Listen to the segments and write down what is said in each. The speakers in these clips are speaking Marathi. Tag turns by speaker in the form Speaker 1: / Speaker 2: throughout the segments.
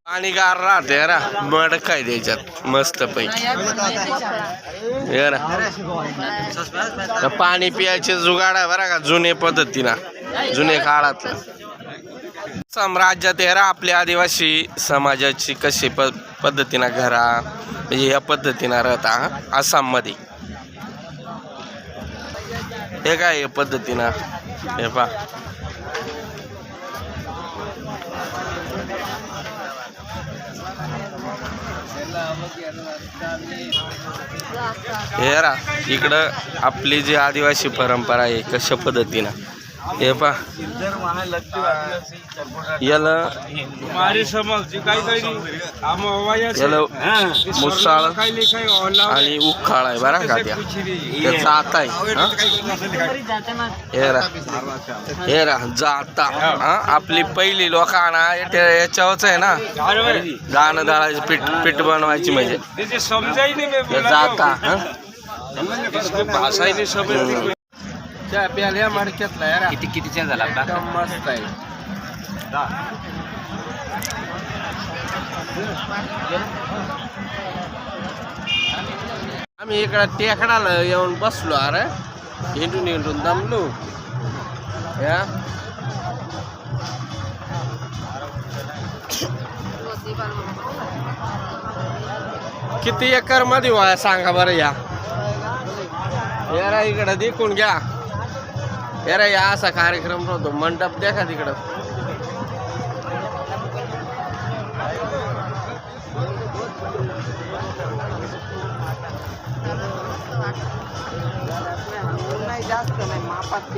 Speaker 1: पाणी गार राहते रा मड काय द्यायच्यात मस्त पैकी पाणी पियाचे जुगाड आहे बरं का जुने पद्धतीनं जुने काळातलं साम्राज्यात आहे रा आपल्या आदिवासी समाजाची कशी पद्धतीनं घरा म्हणजे या पद्धतीनं राहता आसाम मध्ये हे काय पद्धतीनं हे पा हे रा इकडं आपली जी आदिवासी परंपरा आहे कशा पद्धतीनं हे पा याला मुसाळ आणि उखाळ आहे बरा का त्याचा आता आहे हे रा जाता आपली पहिली लोकांना याच्यावरच आहे ना गाणं दळायचं पीठ बनवायची म्हणजे जाता चहा प्याल्या मडक्यातला यार किती चहा झाला आपला मस्त आहे आम्ही इकडं टेकडाला येऊन बसलो अरे हिंडून दमलो या किती एकर मध्ये वाया सांगा बरं यार इकडं देखून घ्या यार या असा कार्यक्रम होतो मंडप देखा तिकडं जास्त नाही मापात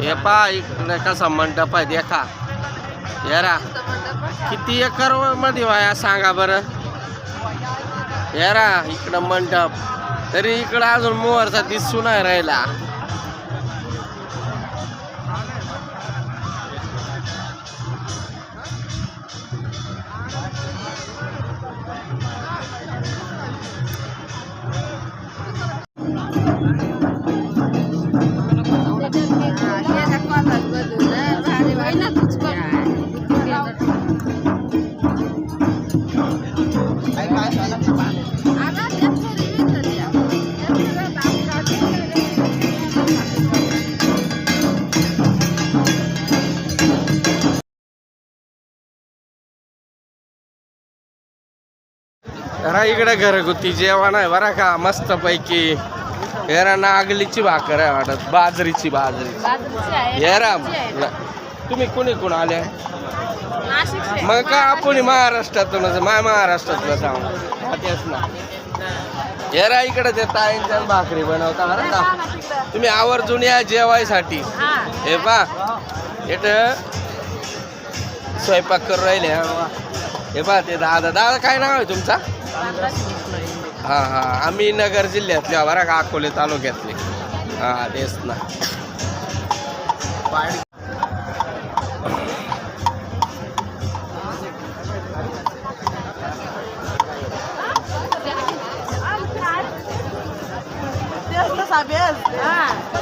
Speaker 1: हे पा इकडे कसा मंडप आहे देखा यारा किती एकर मध्ये वाया सांगा बरं यारा इकडं मंडप तरी इकडं अजून मोहरचा दिसून नाही राहिला जरा इकडे घरगुती जेवण आहे बरं का मस्त पैकी. हेरा नागलीची भाकर आहे वाटत, बाजरीची हेरा. तुम्ही कुणी कोण आले मग का? आपण महाराष्ट्रातूनच, महाराष्ट्रातलं सांग तेच ना. हेरा इकडे ते ताईंच्या भाकरी बनवता बरं का. तुम्ही आवर्जून या जेवायसाठी. हे पा इथ स्वयंपाक करून राहिले. हे पा ते दादा काय नाव आहे तुमचा? हा हा, आम्ही नगर जिल्ह्यातले बरं का, अकोले तालुक्यातले. हा तेच ना.
Speaker 2: Yes, lo sabes.